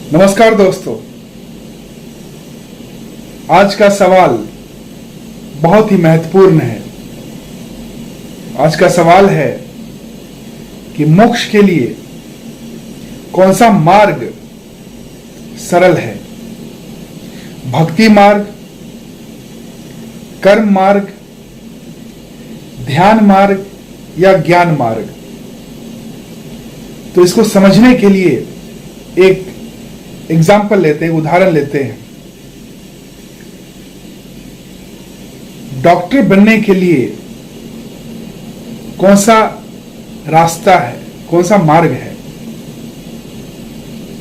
नमस्कार दोस्तों, आज का सवाल बहुत ही महत्वपूर्ण है। आज का सवाल है कि मोक्ष के लिए कौन सा मार्ग सरल है? भक्ति मार्ग, कर्म मार्ग, ध्यान मार्ग या ज्ञान मार्ग? तो इसको समझने के लिए एक एग्जाम्पल लेते हैं, उदाहरण लेते हैं। डॉक्टर बनने के लिए कौन सा रास्ता है, कौन सा मार्ग है?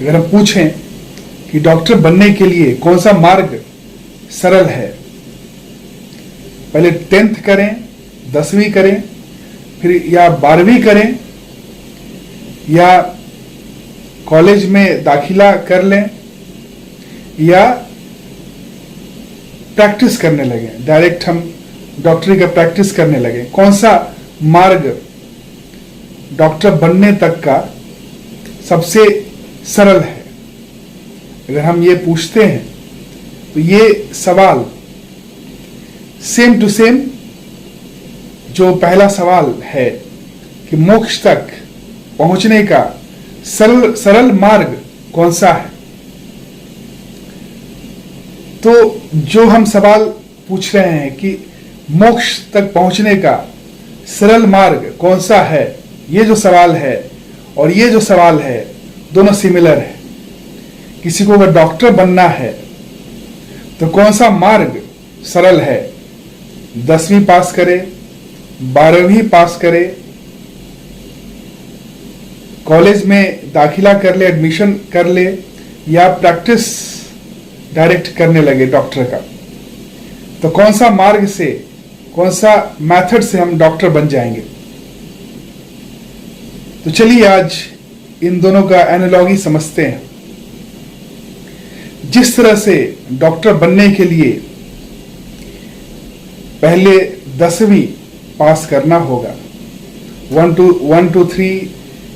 अगर हम पूछें कि डॉक्टर बनने के लिए कौन सा मार्ग सरल है, पहले 10th करें, 10वीं करें, फिर या 12वीं करें, या कॉलेज में दाखिला कर लें, या प्रैक्टिस करने लगे, डायरेक्ट हम डॉक्टरी का प्रैक्टिस करने लगे? कौन सा मार्ग डॉक्टर बनने तक का सबसे सरल है? अगर हम ये पूछते हैं तो ये सवाल सेम टू सेम जो पहला सवाल है कि मोक्ष तक पहुंचने का सरल मार्ग कौन सा है, तो जो हम सवाल पूछ रहे हैं कि मोक्ष तक पहुंचने का सरल मार्ग कौन सा है, ये जो सवाल है और ये जो सवाल है दोनों सिमिलर है। किसी को अगर डॉक्टर बनना है तो कौन सा मार्ग सरल है? 10वीं पास करे, 12वीं पास करे, कॉलेज में दाखिला कर ले, एडमिशन कर ले, या प्रैक्टिस डायरेक्ट करने लगे डॉक्टर का? तो कौन सा मार्ग से, कौन सा मेथड से हम डॉक्टर बन जाएंगे? तो चलिए आज इन दोनों का एनालॉजी समझते हैं। जिस तरह से डॉक्टर बनने के लिए पहले 10वीं पास करना होगा, 1 2 3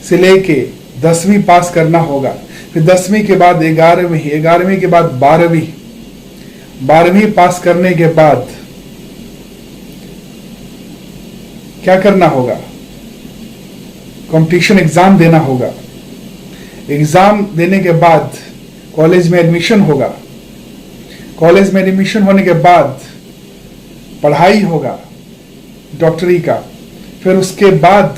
से लेके 10वीं पास करना होगा, फिर 10वीं के बाद 11वीं, 11वीं के बाद 12वीं, 12वीं पास करने के बाद क्या करना होगा? कंपटीशन एग्जाम देना होगा। एग्जाम देने के बाद कॉलेज में एडमिशन होगा। कॉलेज में एडमिशन होने के बाद पढ़ाई होगा डॉक्टरी का, फिर उसके बाद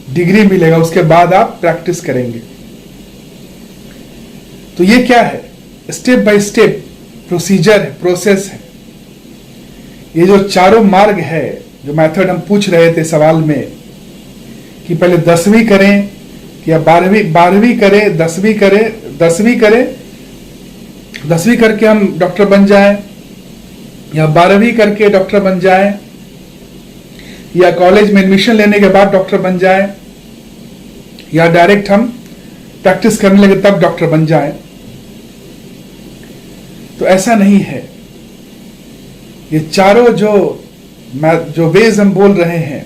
डिग्री मिलेगा, उसके बाद आप प्रैक्टिस करेंगे। तो ये क्या है? स्टेप बाय स्टेप प्रोसीजर है, प्रोसेस है। ये जो चारों मार्ग है, जो मेथड हम पूछ रहे थे सवाल में कि पहले 10वीं करें या 12वीं करें, 10वीं करें, 10वीं करें, 10वीं करके हम डॉक्टर बन जाएं, या 12वीं करके डॉक्टर बन जाएं, या कॉलेज में एडमिशन लेने के बाद डॉक्टर बन जाएं, या डायरेक्ट हम प्रैक्टिस करने लगे तब डॉक्टर बन जाएं। तो ऐसा नहीं है। ये चारों जो वेज हम बोल रहे हैं,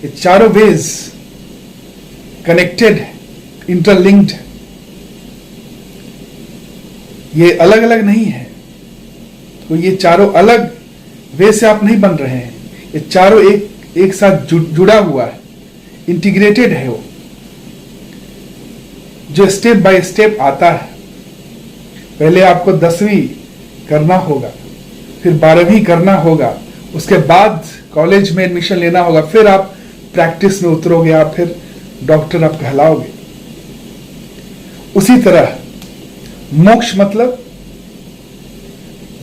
ये चारों वेज कनेक्टेड है, इंटरलिंक्ड है। ये अलग अलग नहीं है। तो ये चारों अलग वे से आप नहीं बन रहे हैं। ये चारों एक साथ जुड़ा हुआ है, इंटीग्रेटेड है। वो जो स्टेप बाय स्टेप आता है, पहले आपको 10वीं करना होगा, फिर 12वीं करना होगा, उसके बाद कॉलेज में एडमिशन लेना होगा, फिर आप प्रैक्टिस में उतरोगे, आप फिर डॉक्टर आप कहलाओगे। उसी तरह मोक्ष मतलब,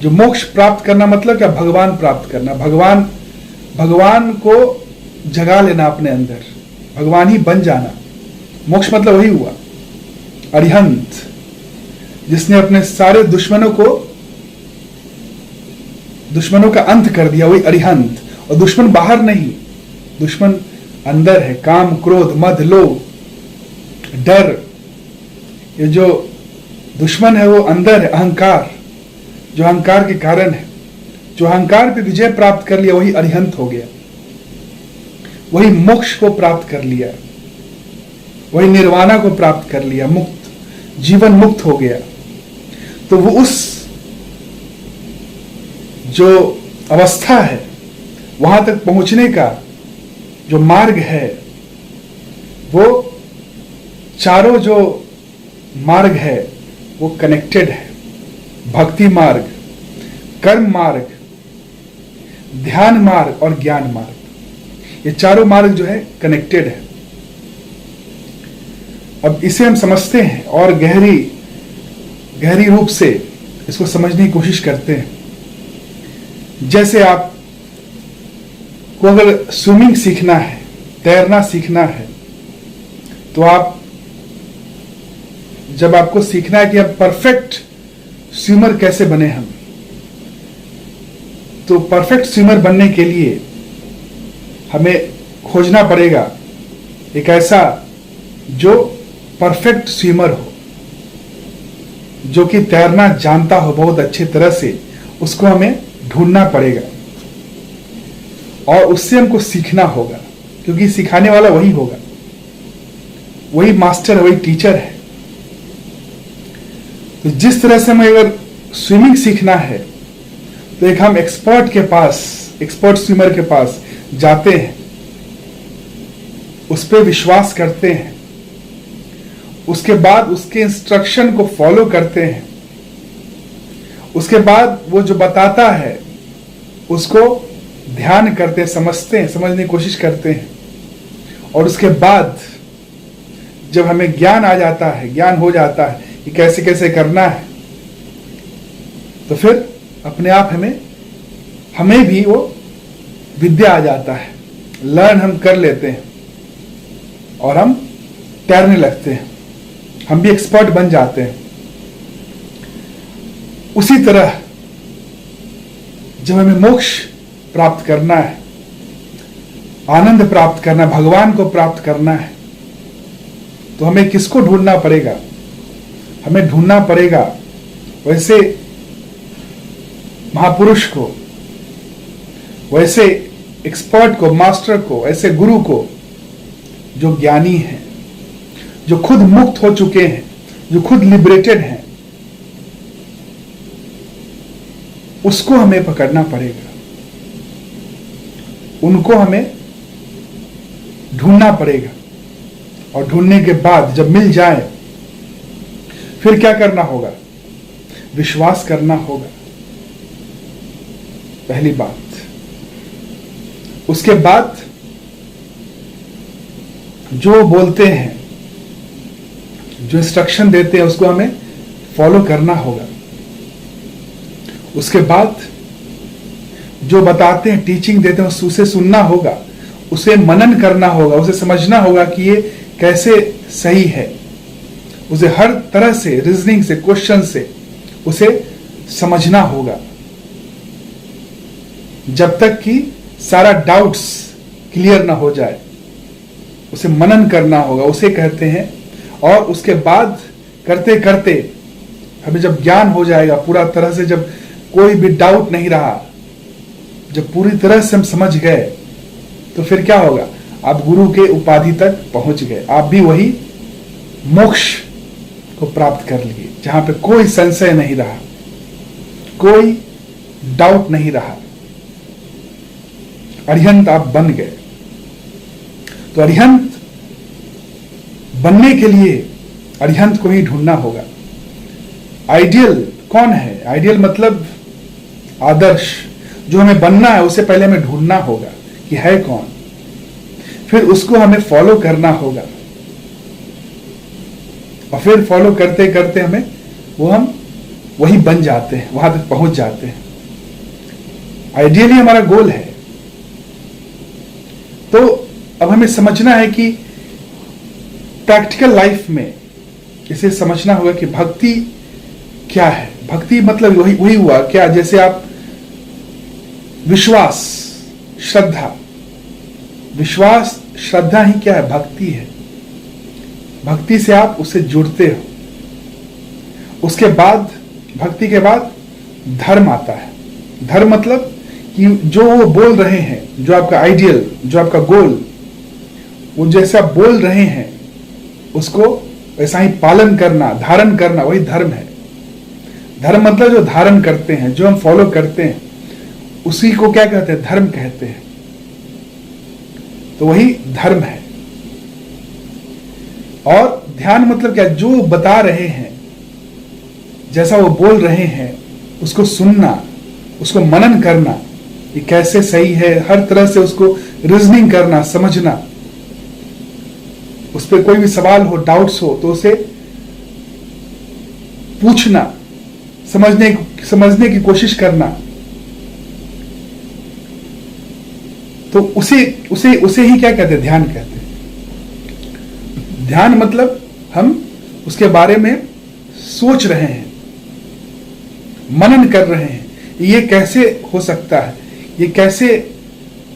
जो मोक्ष प्राप्त करना मतलब क्या? भगवान प्राप्त करना, भगवान को जगा लेना अपने अंदर, भगवान ही बन जाना। मोक्ष मतलब वही हुआ। अरिहंत, जिसने अपने सारे दुश्मनों का अंत कर दिया, वही अरिहंत। और दुश्मन बाहर नहीं, दुश्मन अंदर है। काम, क्रोध, मद, लोभ, डर, ये जो दुश्मन है वो अंदर है। अहंकार, जो अहंकार के कारण है, जो अहंकार पे विजय प्राप्त कर लिया, वही अरिहंत हो गया, वही मोक्ष को प्राप्त कर लिया, वही निर्वाणा को प्राप्त कर लिया, मुक्त जीवन मुक्त हो गया, तो वो उस जो अवस्था है वहां तक पहुंचने का जो मार्ग है, वो चारों जो मार्ग है वो कनेक्टेड है। भक्ति मार्ग, कर्म मार्ग, ध्यान मार्ग और ज्ञान मार्ग, ये चारों मार्ग जो है कनेक्टेड है। अब इसे हम समझते हैं और गहरी रूप से इसको समझने की कोशिश करते हैं। जैसे आप को अगर स्विमिंग सीखना है, तैरना सीखना है, तो आप जब आपको सीखना है कि अब परफेक्ट स्विमर कैसे बने हम, तो परफेक्ट स्विमर बनने के लिए हमें खोजना पड़ेगा एक ऐसा जो परफेक्ट स्विमर हो, जो कि तैरना जानता हो बहुत अच्छी तरह से, उसको हमें ढूंढना पड़ेगा और उससे हमको सीखना होगा, क्योंकि सिखाने वाला वही होगा, वही मास्टर है, वही टीचर है। तो जिस तरह से हमें अगर स्विमिंग सीखना है तो एक हम एक्सपर्ट स्विमर के पास जाते हैं, उस पर विश्वास करते हैं, उसके बाद उसके इंस्ट्रक्शन को फॉलो करते हैं, उसके बाद वो जो बताता है उसको ध्यान करते हैं, समझते हैं, समझने की कोशिश करते हैं, और उसके बाद जब हमें ज्ञान आ जाता है, ज्ञान हो जाता है कि कैसे कैसे करना है, तो फिर अपने आप हमें भी वो विद्या आ जाता है, लर्न हम कर लेते हैं और हम तैरने लगते हैं, हम भी एक्सपर्ट बन जाते हैं। उसी तरह जब हमें मोक्ष प्राप्त करना है, आनंद प्राप्त करना है, भगवान को प्राप्त करना है, तो हमें किसको ढूंढना पड़ेगा? हमें ढूंढना पड़ेगा वैसे महापुरुष को, वैसे एक्सपर्ट को, मास्टर को, ऐसे गुरु को जो ज्ञानी हैं, जो खुद मुक्त हो चुके हैं, जो खुद लिबरेटेड हैं, उसको हमें पकड़ना पड़ेगा, उनको हमें ढूंढना पड़ेगा। और ढूंढने के बाद जब मिल जाए फिर क्या करना होगा? विश्वास करना होगा, पहली बात। उसके बाद जो बोलते हैं, जो इंस्ट्रक्शन देते हैं, उसको हमें फॉलो करना होगा। उसके बाद जो बताते हैं, टीचिंग देते हैं, उसे सुनना होगा, उसे मनन करना होगा, उसे समझना होगा कि ये कैसे सही है, उसे हर तरह से रीजनिंग से, क्वेश्चन से उसे समझना होगा, जब तक कि सारा डाउट्स क्लियर ना हो जाए, उसे मनन करना होगा, उसे कहते हैं। और उसके बाद करते करते हमें जब ज्ञान हो जाएगा पूरा तरह से, जब कोई भी डाउट नहीं रहा, जब पूरी तरह से हम समझ गए, तो फिर क्या होगा? आप गुरु के उपाधि तक पहुंच गए, आप भी वही मोक्ष को प्राप्त कर लिए, जहां पे कोई संशय नहीं रहा, कोई डाउट नहीं रहा, अरिहंत आप बन गए। तो अरिहंत बनने के लिए अरिहंत को ही ढूंढना होगा। आइडियल कौन है? आइडियल मतलब आदर्श, जो हमें बनना है उसे पहले हमें ढूंढना होगा कि है कौन, फिर उसको हमें फॉलो करना होगा, और फिर फॉलो करते करते हम वही बन जाते हैं, वहां तक पहुंच जाते हैं। आइडियली हमारा गोल है। तो अब हमें समझना है कि प्रैक्टिकल लाइफ में इसे समझना होगा कि भक्ति क्या है। भक्ति मतलब वही हुआ क्या, जैसे आप विश्वास, श्रद्धा ही क्या है? भक्ति है। भक्ति से आप उससे जुड़ते हो। उसके बाद, भक्ति के बाद धर्म आता है। धर्म मतलब कि जो वो बोल रहे हैं, जो आपका आइडियल, जो आपका गोल, वो जैसे आप बोल रहे हैं उसको वैसा ही पालन करना, धारण करना, वही धर्म है। धर्म मतलब जो धारण करते हैं, जो हम फॉलो करते हैं, उसी को क्या कहते हैं? धर्म कहते हैं। तो वही धर्म है। और ध्यान मतलब क्या? जो बता रहे हैं, जैसा वो बोल रहे हैं, उसको सुनना, उसको मनन करना, ये कैसे सही है, हर तरह से उसको रीजनिंग करना, समझना। उस पर कोई भी सवाल हो, डाउट्स हो, तो उसे पूछना, समझने की कोशिश करना। तो उसे ही क्या कहते हैं? ध्यान कहते हैं। ध्यान मतलब हम उसके बारे में सोच रहे हैं, मनन कर रहे हैं, ये कैसे हो सकता है, ये कैसे,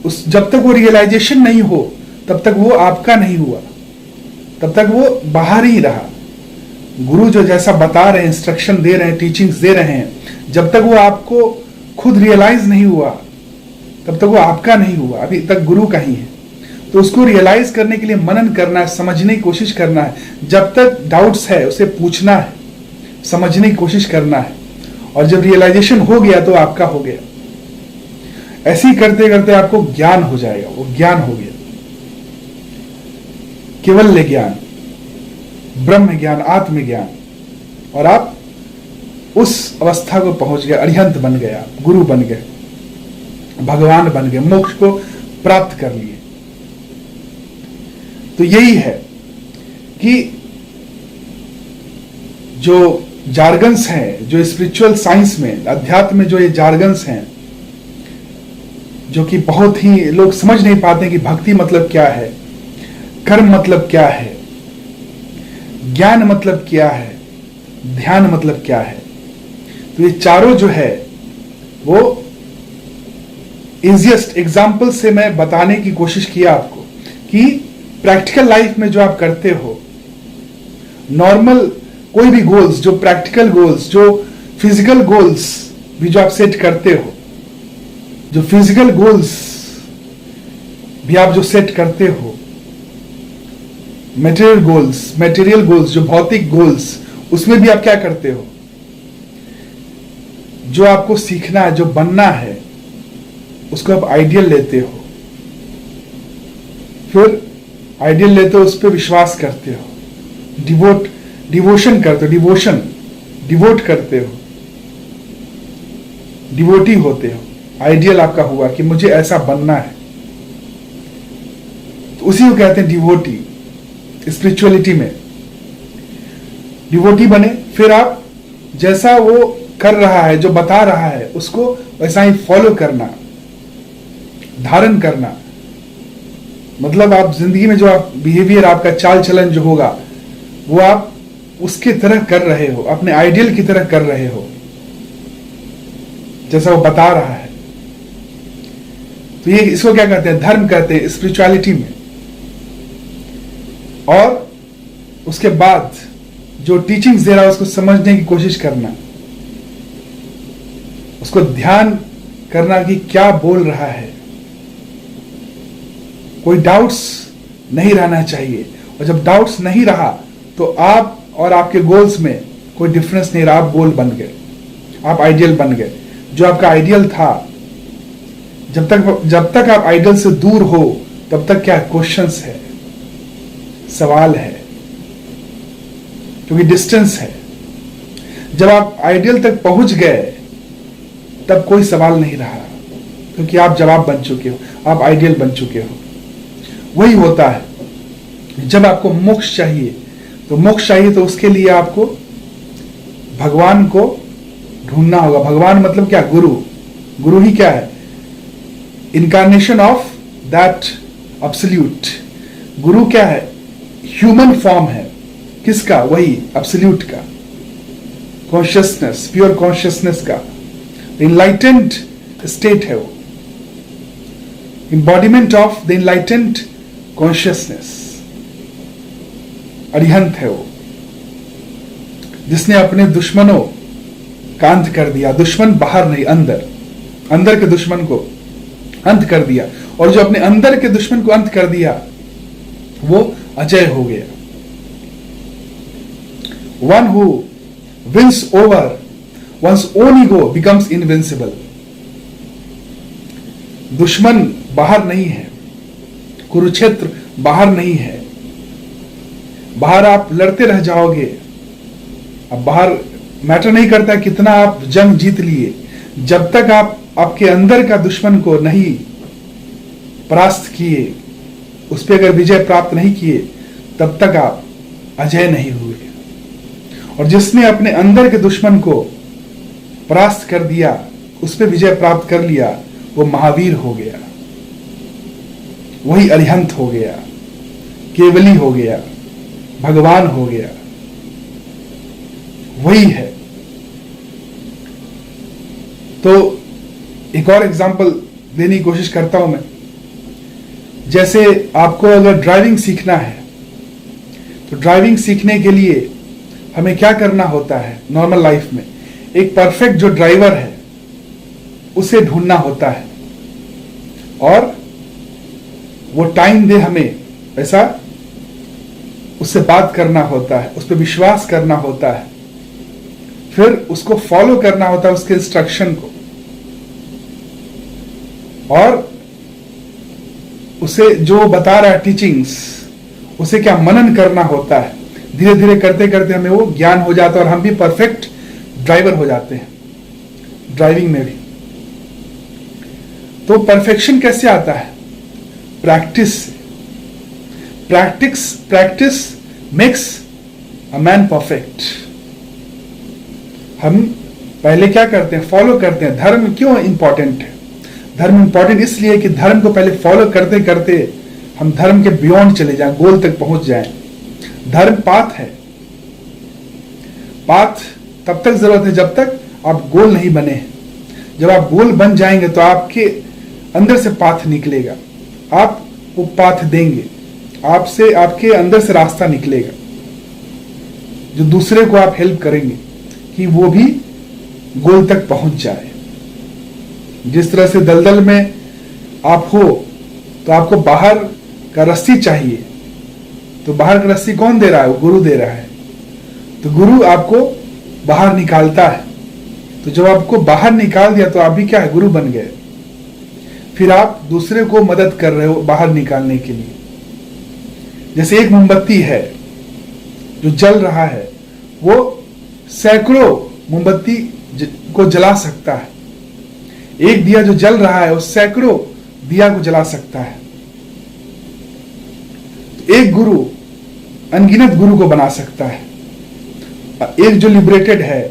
जब तक वो रियलाइजेशन नहीं हो तब तक वो आपका नहीं हुआ, तब तक वो बाहर ही रहा। गुरु जो जैसा बता रहे हैं, इंस्ट्रक्शन दे रहे हैं, टीचिंग्स दे रहे हैं, जब तक वो आपको खुद रियलाइज नहीं हुआ तब तक वो आपका नहीं हुआ, अभी तक गुरु का ही है। तो उसको रियलाइज करने के लिए मनन करना है, समझने की कोशिश करना है। जब तक डाउट्स है उसे पूछना है, समझने की कोशिश करना है, और जब रियलाइजेशन हो गया तो आपका हो गया। ऐसे ही करते करते आपको ज्ञान हो जाएगा, वो ज्ञान हो गया, केवल्य ज्ञान, ब्रह्म ज्ञान, आत्मज्ञान, और आप उस अवस्था को पहुंच गए, अरिहंत बन गए, आप गुरु बन गए, भगवान बन गए, मोक्ष को प्राप्त कर लिए। तो यही है कि जो जार्गन्स हैं, जो स्पिरिचुअल साइंस में, अध्यात्म में जो ये जार्गन्स हैं, जो कि बहुत ही लोग समझ नहीं पाते कि भक्ति मतलब क्या है, कर्म मतलब क्या है, ज्ञान मतलब क्या है, ध्यान मतलब क्या है। तो ये चारों जो है वो इजिएस्ट एग्जाम्पल से मैं बताने की कोशिश किया आपको कि प्रैक्टिकल लाइफ में जो आप करते हो, नॉर्मल कोई भी गोल्स, जो प्रैक्टिकल गोल्स, जो फिजिकल गोल्स भी जो आप सेट करते हो, जो फिजिकल गोल्स भी आप जो सेट करते हो, मटेरियल गोल्स, जो भौतिक गोल्स, उसमें भी आप क्या करते हो? जो आपको सीखना है, जो बनना है, उसको आप आइडियल लेते हो, फिर आइडियल लेते हो, उस पर विश्वास करते हो, डिवोशन करते हो, डिवोट करते हो, डिवोटी होते हो। आइडियल आपका हुआ कि मुझे ऐसा बनना है, तो उसी को कहते हैं डिवोटी। स्पिरिचुअलिटी में डिवोटी बने, फिर आप जैसा वो कर रहा है, जो बता रहा है, उसको वैसा ही फॉलो करना, धारण करना। मतलब आप जिंदगी में जो आप बिहेवियर, आपका चाल चलन जो होगा, वो आप उसकी तरह कर रहे हो, अपने आइडियल की तरह कर रहे हो, जैसा वो बता रहा है। तो ये इसको क्या कहते हैं? धर्म कहते हैं स्पिरिचुअलिटी में। और उसके बाद जो टीचिंग्स दे रहा है उसको समझने की कोशिश करना, उसको ध्यान करना कि क्या बोल रहा है। कोई डाउट्स नहीं रहना चाहिए, और जब डाउट्स नहीं रहा तो आप और आपके गोल्स में कोई डिफरेंस नहीं रहा, आप गोल बन गए, आप आइडियल बन गए। जो आपका आइडियल था, जब तक आप आइडियल से दूर हो तब तक क्या क्वेश्चंस है, सवाल है, क्योंकि डिस्टेंस है। जब आप आइडियल तक पहुंच गए तब कोई सवाल नहीं रहा, क्योंकि आप जवाब बन चुके हो, आप आइडियल बन चुके हो। वही होता है जब आपको मोक्ष चाहिए, तो मोक्ष चाहिए तो उसके लिए आपको भगवान को ढूंढना होगा। भगवान मतलब क्या? गुरु। गुरु ही क्या है? Incarnation of that absolute. गुरु क्या है? ह्यूमन फॉर्म है। किसका? वही एब्सोल्यूट का, कॉन्शियसनेस, प्योर कॉन्शियसनेस का, इनलाइटेंड स्टेट है वो, embodiment of the enlightened consciousness. Arihant है वो, जिसने अपने दुश्मनों का अंत कर दिया। दुश्मन बाहर नहीं, अंदर के दुश्मन को अंत कर दिया, और जो अपने अंदर के दुश्मन को अंत कर दिया वो अजय हो गया। One who wins over one's own ego becomes invincible. दुश्मन बाहर नहीं है, कुरुक्षेत्र बाहर नहीं है, बाहर आप लड़ते रह जाओगे। अब बाहर मैटर नहीं करता कितना आप जंग जीत लिए, जब तक आप आपके अंदर का दुश्मन को नहीं परास्त किए, उस पर अगर विजय प्राप्त नहीं किए, तब तक आप अजय नहीं हुए। और जिसने अपने अंदर के दुश्मन को परास्त कर दिया, उस पर विजय प्राप्त कर लिया, वो महावीर हो गया, वही अरिहंत हो गया, केवली हो गया, भगवान हो गया, वही है। तो एक और एग्जांपल देने की कोशिश करता हूं मैं। जैसे आपको अगर ड्राइविंग सीखना है, तो ड्राइविंग सीखने के लिए हमें क्या करना होता है नॉर्मल लाइफ में? एक परफेक्ट जो ड्राइवर है उसे ढूंढना होता है, और वो टाइम दे हमें, ऐसा उससे बात करना होता है, उस पर विश्वास करना होता है, फिर उसको फॉलो करना होता है, उसके इंस्ट्रक्शन को, और उसे जो बता रहा है टीचिंग्स, उसे क्या मनन करना होता है। धीरे धीरे करते करते हमें वो ज्ञान हो जाता है और हम भी परफेक्ट ड्राइवर हो जाते हैं ड्राइविंग में भी। तो परफेक्शन कैसे आता है? प्रैक्टिस से। Practice makes a man perfect. हम पहले क्या करते हैं? फॉलो करते हैं। धर्म क्यों इंपॉर्टेंट है? धर्म इंपॉर्टेंट इसलिए कि धर्म को पहले फॉलो करते करते हम धर्म के बियॉन्ड चले जाएं, गोल तक पहुंच जाएं। धर्म पाथ है। पाथ तब तक जरूरत है जब तक आप गोल नहीं बने। जब आप गोल बन जाएंगे तो आपके अंदर से पाथ निकलेगा, आप वो पाथ देंगे, आपसे, आपके अंदर से रास्ता निकलेगा, जो दूसरे को आप हेल्प करेंगे कि वो भी गोल तक पहुंच जाए। जिस तरह से दलदल में आप हो तो आपको बाहर का रस्सी चाहिए, तो बाहर का रस्सी कौन दे रहा है? वो गुरु दे रहा है। तो गुरु आपको बाहर निकालता है। तो जब आपको बाहर निकाल दिया तो आप भी क्या है? गुरु बन गए। फिर आप दूसरे को मदद कर रहे हो बाहर निकालने के लिए। जैसे एक मोमबत्ती है जो जल रहा है, वो सैकड़ों मोमबत्ती को जला सकता है। एक दिया जो जल रहा है वो सैकड़ों दिया को जला सकता है। एक गुरु अनगिनत गुरु को बना सकता है। एक जो लिबरेटेड है,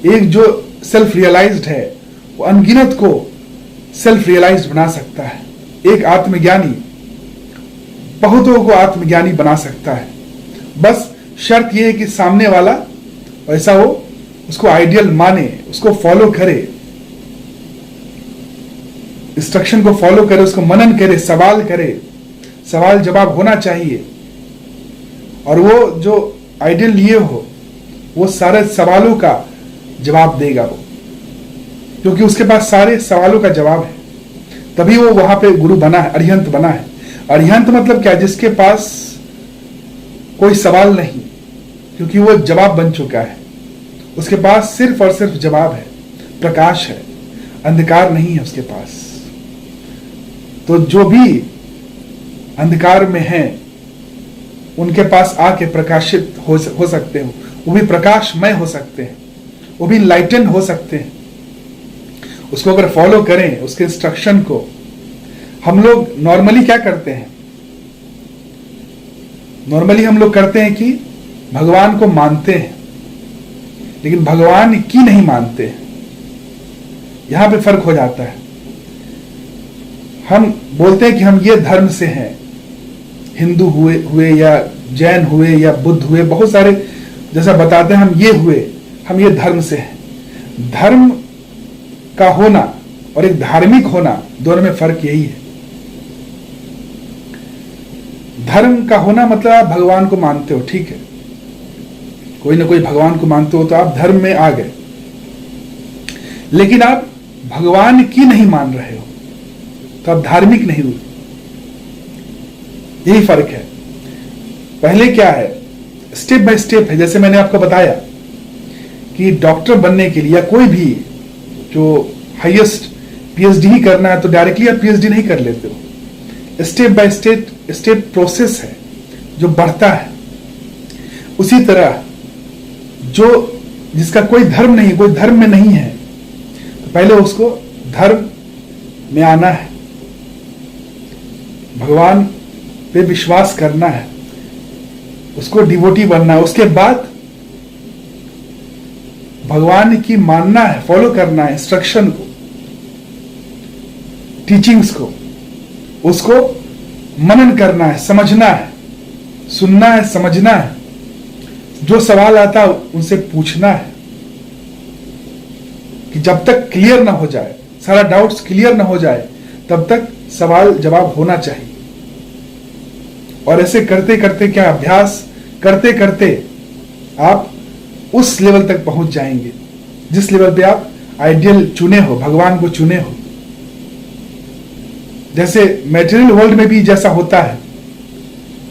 एक जो सेल्फ रियलाइज्ड है, वो अनगिनत को सेल्फ रियलाइज्ड बना सकता है। एक आत्मज्ञानी बहुतों को आत्मज्ञानी बना सकता है। बस शर्त यह है कि सामने वाला ऐसा हो, उसको आइडियल माने, उसको फॉलो करे, इंस्ट्रक्शन को फॉलो करे, उसको मनन करे, सवाल करे, सवाल जवाब होना चाहिए। और वो जो आइडियल लिए हो वो सारे सवालों का जवाब देगा वो, क्योंकि उसके पास सारे सवालों का जवाब है। तभी वो वहां पे गुरु बना है, अरिहंत बना है। अरिहंत मतलब क्या? जिसके पास कोई सवाल नहीं, क्योंकि वो जवाब बन चुका है। उसके पास सिर्फ और सिर्फ जवाब है, प्रकाश है, अंधकार नहीं है उसके पास। तो जो भी अंधकार में हैं उनके पास आके प्रकाशित हो सकते हो, वो भी प्रकाशमय हो सकते हैं, वो भी लाइटन हो सकते हैं। उसको अगर फॉलो करें, उसके इंस्ट्रक्शन को। हम लोग नॉर्मली क्या करते हैं? नॉर्मली हम लोग करते हैं कि भगवान को मानते हैं, लेकिन भगवान की नहीं मानते हैं। यहां पे फर्क हो जाता है। हम बोलते हैं कि हम ये धर्म से हैं, हिंदू हुए या जैन हुए या बुद्ध हुए, बहुत सारे जैसा बताते हैं हम ये हुए, हम ये धर्म से हैं। धर्म का होना और एक धार्मिक होना, दोनों में फर्क यही है। धर्म का होना मतलब आप भगवान को मानते हो, ठीक है, कोई ना कोई भगवान को मानते हो तो आप धर्म में आ गए। लेकिन आप भगवान की नहीं मान रहे हो तो आप धार्मिक नहीं हुए। यही फर्क है। पहले क्या है? स्टेप बाय स्टेप है। जैसे मैंने आपको बताया कि डॉक्टर बनने के लिए या कोई भी जो हाईएस्ट पीएचडी ही करना है तो डायरेक्टली आप पीएचडी नहीं कर लेते हो। स्टेप बाय स्टेप प्रोसेस है जो बढ़ता है। उसी तरह जो जिसका कोई धर्म नहीं, कोई धर्म में नहीं है, तो पहले उसको धर्म में आना है, भगवान पे विश्वास करना है, उसको डिवोटी बनना है। उसके बाद भगवान की मानना है, फॉलो करना है इंस्ट्रक्शन को, टीचिंग्स को, उसको मनन करना है, समझना है, सुनना है, समझना है। जो सवाल आता है उनसे पूछना है कि जब तक क्लियर ना हो जाए, सारा डाउट्स क्लियर ना हो जाए, तब तक सवाल जवाब होना चाहिए। और ऐसे करते करते क्या, अभ्यास करते करते आप उस लेवल तक पहुंच जाएंगे जिस लेवल पे आप आइडियल चुने हो, भगवान को चुने हो। जैसे मैटेरियल वर्ल्ड में भी जैसा होता है,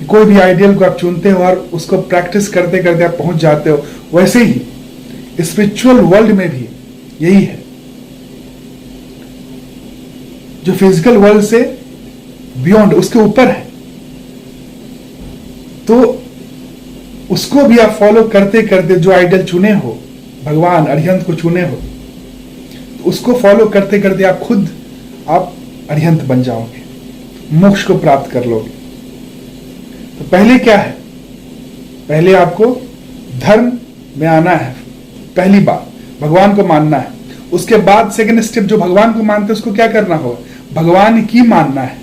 कोई भी आइडियल को आप चुनते हो और उसको प्रैक्टिस करते करते आप पहुंच जाते हो, वैसे ही स्पिरिचुअल वर्ल्ड में भी यही है। जो फिजिकल वर्ल्ड से बियॉन्ड, उसके ऊपर है, तो उसको भी आप फॉलो करते करते, जो आइडियल चुने हो, भगवान अरिहंत को चुने हो, तो उसको फॉलो करते करते आप अरिहंत बन जाओगे, मोक्ष को प्राप्त कर लोगे। तो पहले क्या है, पहले आपको धर्म में आना है, पहली बात भगवान को मानना है। उसके बाद सेकंड स्टेप, जो भगवान को मानते हैं उसको क्या करना होगा, भगवान की मानना है।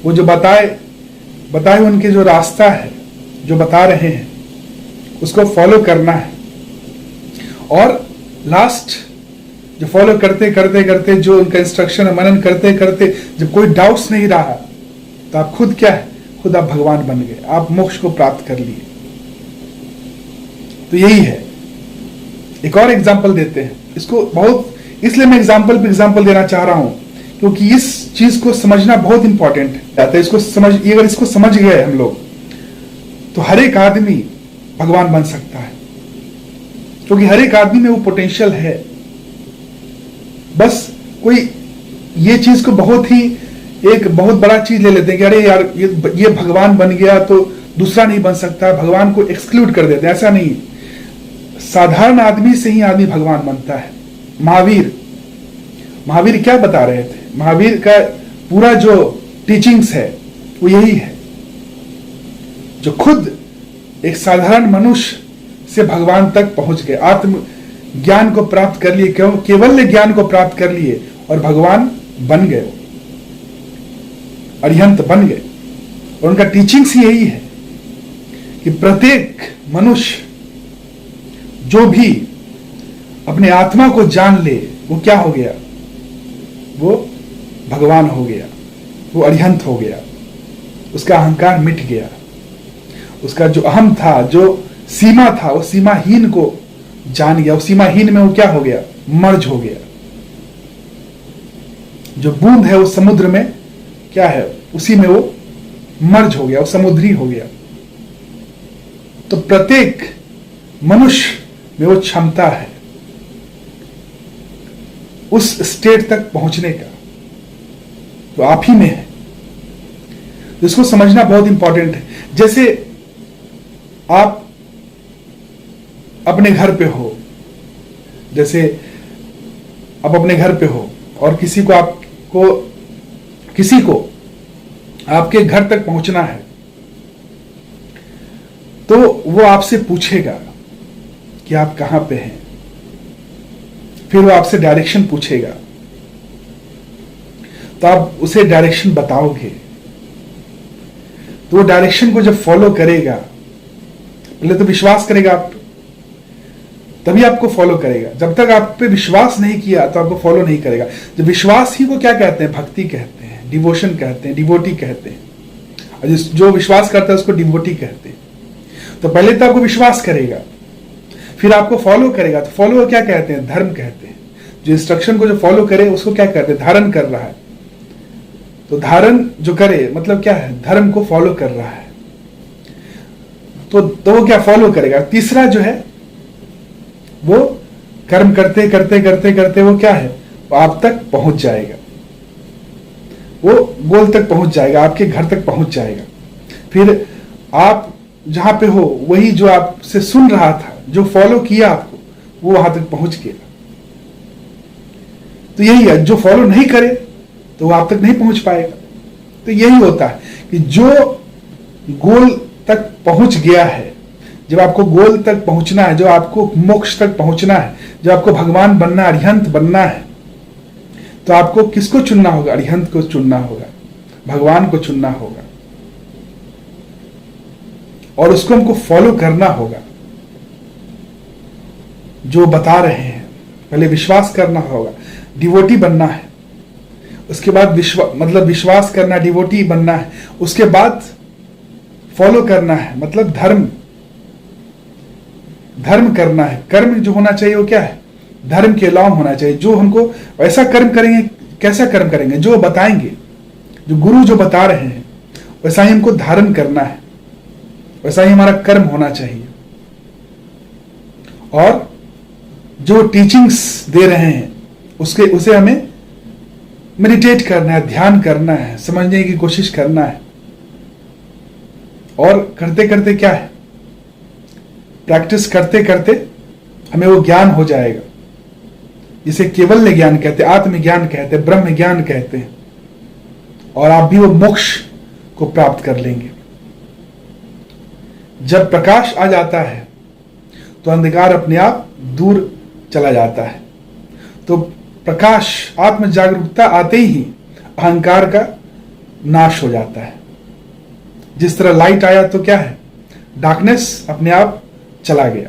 वो जो बताए उनके जो रास्ता है, जो बता रहे हैं, उसको फॉलो करना है। और लास्ट, जो फॉलो करते करते करते जो उनका इंस्ट्रक्शन मनन करते करते जब कोई डाउट्स नहीं रहा, तो आप खुद क्या है, खुद आप भगवान बन गए, आप मोक्ष को प्राप्त कर लिए। तो यही है। एक और एग्जाम्पल देते हैं इसको, बहुत इसलिए मैं एग्जाम्पल पे एग्जाम्पल देना चाह रहा हूं क्योंकि इस चीज को समझना बहुत इंपॉर्टेंट है। इसको अगर इसको समझ गए हम लोग, तो हर एक आदमी भगवान बन सकता है, क्योंकि हर एक आदमी में वो पोटेंशियल है। बस कोई ये चीज को एक बहुत बड़ा चीज ले लेते हैं कि अरे यार ये भगवान बन गया तो दूसरा नहीं बन सकता, भगवान को एक्सक्लूड कर देते हैं। ऐसा नहीं, साधारण आदमी से ही आदमी भगवान बनता है। महावीर क्या बता रहे थे, महावीर का पूरा जो टीचिंग्स है वो यही है, जो खुद एक साधारण मनुष्य से भगवान तक पहुंच गए, आत्म ज्ञान को प्राप्त कर लिए, केवल ज्ञान को प्राप्त कर लिए और भगवान बन गए, अरिहंत बन गए। और उनका टीचिंग्स ही यही है कि प्रत्येक मनुष्य जो भी अपने आत्मा को जान ले, वो क्या हो गया, वो भगवान हो गया, वो अरिहंत हो गया, उसका अहंकार मिट गया, उसका जो अहम था, जो सीमा था, वो सीमाहीन को जान गया, उस सीमाहीन में वो क्या हो गया, मर्ज हो गया। जो बूंद है वो समुद्र में क्या है, उसी में वो मर्ज हो गया, वो समुद्री हो गया। तो प्रत्येक मनुष्य में वो क्षमता है उस स्टेट तक पहुंचने का, तो आप ही में है। इसको समझना बहुत इंपॉर्टेंट है। जैसे आप अपने घर पे हो, जैसे आप अपने घर पे हो और किसी को आपके घर तक पहुंचना है, तो वो आपसे पूछेगा कि आप कहां पे हैं, फिर वो आपसे डायरेक्शन पूछेगा, तो आप उसे डायरेक्शन बताओगे। तो वो डायरेक्शन को जब फॉलो करेगा, पहले तो विश्वास करेगा आप, तभी आपको फॉलो करेगा। जब तक आप पे विश्वास नहीं किया तो आपको फॉलो नहीं करेगा। जब विश्वास ही को क्या कहते हैं, भक्ति कहते हैं, डिवोशन कहते हैं, डिवोटी कहते हैं। और जो विश्वास करता है उसको डिवोटी कहते हैं। तो पहले तो आपको विश्वास करेगा, फिर आपको फॉलो करेगा। तो फॉलो क्या कहते हैं, धर्म कहते हैं। जो इंस्ट्रक्शन को जो फॉलो करे उसको क्या कहते हैं, धारण कर रहा है। तो धारण जो करे मतलब क्या है, धर्म को फॉलो कर रहा है। तो वो क्या फॉलो करेगा। तीसरा जो है वो कर्म करते करते करते करते वो क्या है, वो आप तक पहुंच जाएगा, वो गोल तक पहुंच जाएगा, आपके घर तक पहुंच जाएगा। फिर आप जहां पे हो वही जो आपसे सुन रहा था, जो फॉलो किया आपको, वो वहां तक पहुंच गया। तो यही है, जो फॉलो नहीं करे तो वो आप तक नहीं पहुंच पाएगा। तो यही होता है कि जो गोल तक पहुंच गया है, जब आपको गोल तक पहुंचना है, जो आपको मोक्ष तक पहुंचना है, जब आपको भगवान बनना, अरिहंत बनना है, तो आपको किसको चुनना होगा? अरिहंत को चुनना होगा, भगवान को चुनना होगा, और उसको हमको फॉलो करना होगा जो बता रहे हैं। पहले विश्वास करना होगा, डिवोटी बनना है, उसके बाद विश्वास करना, डिवोटी बनना है, उसके बाद फॉलो करना है, मतलब धर्म करना है। कर्म जो होना चाहिए वो क्या है? धर्म के अलावा होना चाहिए। जो हमको वैसा कर्म करेंगे, कैसा कर्म करेंगे? जो बताएंगे, जो गुरु जो बता रहे हैं वैसा ही हमको धारण करना है, वैसा ही हमारा कर्म होना चाहिए। और जो टीचिंग्स दे रहे हैं उसे हमें मेडिटेट करना है, ध्यान करना है, समझने की कोशिश करना है। और करते करते क्या है, प्रैक्टिस करते करते हमें वो ज्ञान हो जाएगा, जिसे केवल्य ज्ञान कहते हैं, आत्मज्ञान कहते हैं, ब्रह्म ज्ञान कहते हैं। और आप भी वो मोक्ष को प्राप्त कर लेंगे। जब प्रकाश आ जाता है तो अंधकार अपने आप दूर चला जाता है। तो प्रकाश, आत्म जागरूकता आते ही अहंकार का नाश हो जाता है। जिस तरह लाइट आया तो क्या है, डार्कनेस अपने आप चला गया।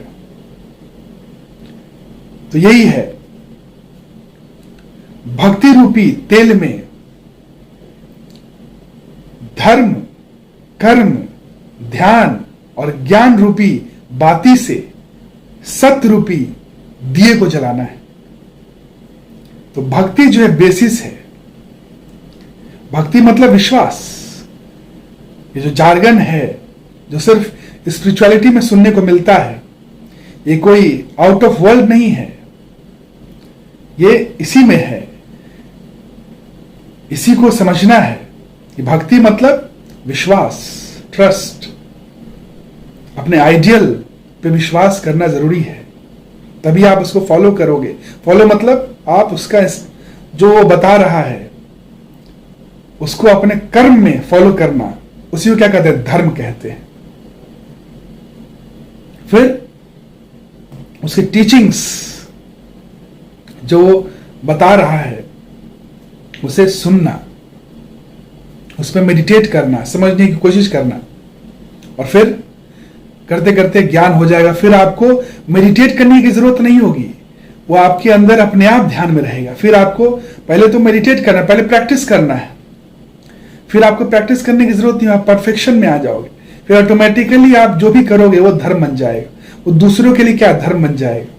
तो यही है, भक्ति रूपी तेल में धर्म, कर्म, ध्यान और ज्ञान रूपी बाती से सत्य रूपी दिए को जलाना है। तो भक्ति जो है बेसिस है। भक्ति मतलब विश्वास। ये जो जार्गन है, जो सिर्फ स्पिरिचुअलिटी में सुनने को मिलता है, ये कोई आउट ऑफ वर्ल्ड नहीं है, ये इसी में है। इसी को समझना है कि भक्ति मतलब विश्वास, ट्रस्ट, अपने आइडियल पे विश्वास करना जरूरी है, तभी आप उसको फॉलो करोगे। फॉलो मतलब आप उसका जो वो बता रहा है उसको अपने कर्म में फॉलो करना, उसी को क्या कहते हैं? धर्म कहते हैं। फिर उसकी टीचिंग्स जो बता रहा है उसे सुनना, उस पर मेडिटेट करना, समझने की कोशिश करना, और फिर करते करते ज्ञान हो जाएगा। फिर आपको मेडिटेट करने की जरूरत नहीं होगी, वो आपके अंदर अपने आप ध्यान में रहेगा। फिर आपको पहले तो मेडिटेट करना, पहले प्रैक्टिस करना है, फिर आपको प्रैक्टिस करने की जरूरत नहीं, आप परफेक्शन में आ जाओगे। फिर ऑटोमेटिकली आप जो भी करोगे वो धर्म बन जाएगा। वो दूसरों के लिए क्या धर्म बन जाएगा,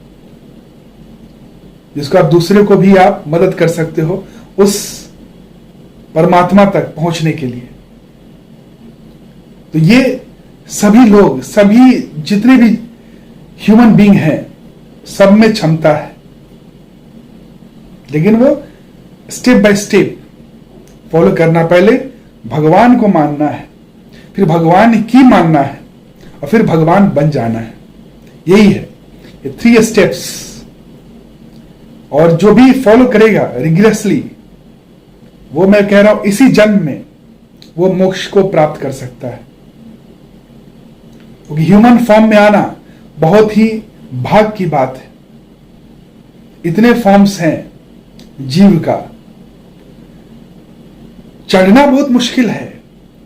जिसको आप दूसरे को भी आप मदद कर सकते हो उस परमात्मा तक पहुंचने के लिए। तो ये सभी लोग, सभी जितने भी ह्यूमन बीइंग हैं, सब में क्षमता है, लेकिन वो स्टेप बाय स्टेप फॉलो करना। पहले भगवान को मानना है, फिर भगवान की मानना है, और फिर भगवान बन जाना है। यही है ये 3 स्टेप्स। और जो भी फॉलो करेगा रिग्रेसली, वो मैं कह रहा हूं इसी जन्म में वो मोक्ष को प्राप्त कर सकता है। क्योंकि ह्यूमन फॉर्म में आना बहुत ही भाग्य की बात है। इतने फॉर्म्स हैं जीव का, चढ़ना बहुत मुश्किल है।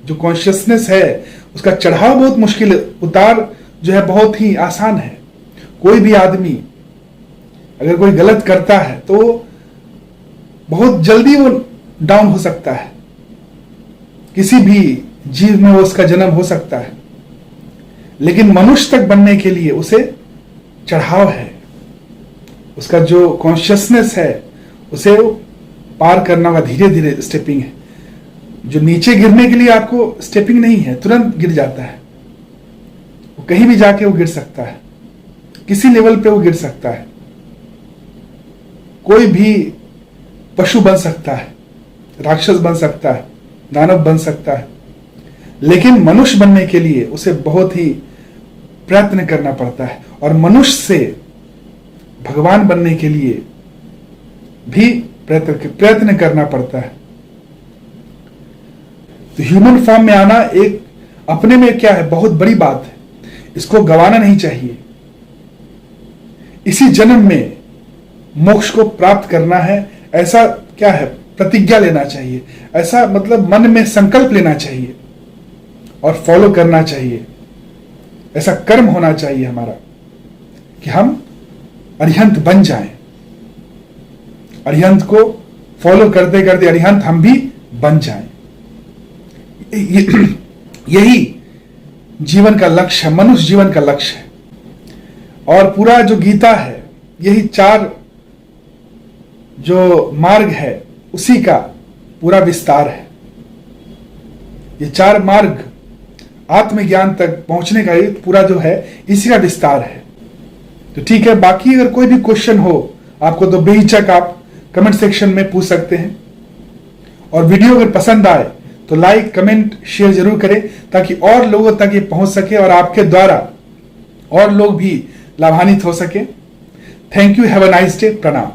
जो कॉन्शियसनेस है उसका चढ़ाव बहुत मुश्किल है, उतार जो है बहुत ही आसान है। कोई भी आदमी अगर कोई गलत करता है तो बहुत जल्दी वो डाउन हो सकता है, किसी भी जीव में वो उसका जन्म हो सकता है। लेकिन मनुष्य तक बनने के लिए उसे चढ़ाव है, उसका जो कॉन्शियसनेस है उसे पार करना होगा, धीरे धीरे स्टेपिंग है। जो नीचे गिरने के लिए आपको स्टेपिंग नहीं है, तुरंत गिर जाता है। कहीं भी जाके वो गिर सकता है, किसी लेवल पे वो गिर सकता है। कोई भी पशु बन सकता है, राक्षस बन सकता है, दानव बन सकता है, लेकिन मनुष्य बनने के लिए उसे बहुत ही प्रयत्न करना पड़ता है। और मनुष्य से भगवान बनने के लिए भी प्रयत्न करना पड़ता है। तो ह्यूमन फॉर्म में आना एक अपने में क्या है, बहुत बड़ी बात है, इसको गंवाना नहीं चाहिए। इसी जन्म में मोक्ष को प्राप्त करना है, ऐसा क्या है, प्रतिज्ञा लेना चाहिए, ऐसा मतलब मन में संकल्प लेना चाहिए और फॉलो करना चाहिए। ऐसा कर्म होना चाहिए हमारा कि हम अरिहंत बन जाएं, अरिहंत को फॉलो करते करते अरिहंत हम भी बन जाएं। यही जीवन का लक्ष्य है, मनुष्य जीवन का लक्ष्य है। और पूरा जो गीता है, यही 4 जो मार्ग है उसी का पूरा विस्तार है। ये 4 मार्ग आत्मज्ञान तक पहुंचने का पूरा जो है इसी का विस्तार है। तो ठीक है, बाकी अगर कोई भी क्वेश्चन हो आपको तो बेहिचक आप कमेंट सेक्शन में पूछ सकते हैं। और वीडियो अगर पसंद आए तो लाइक, कमेंट, शेयर जरूर करें ताकि और लोगों तक ये पहुंच सके और आपके द्वारा और लोग भी लाभान्वित हो सके। Thank you, have a nice day, प्रणाम।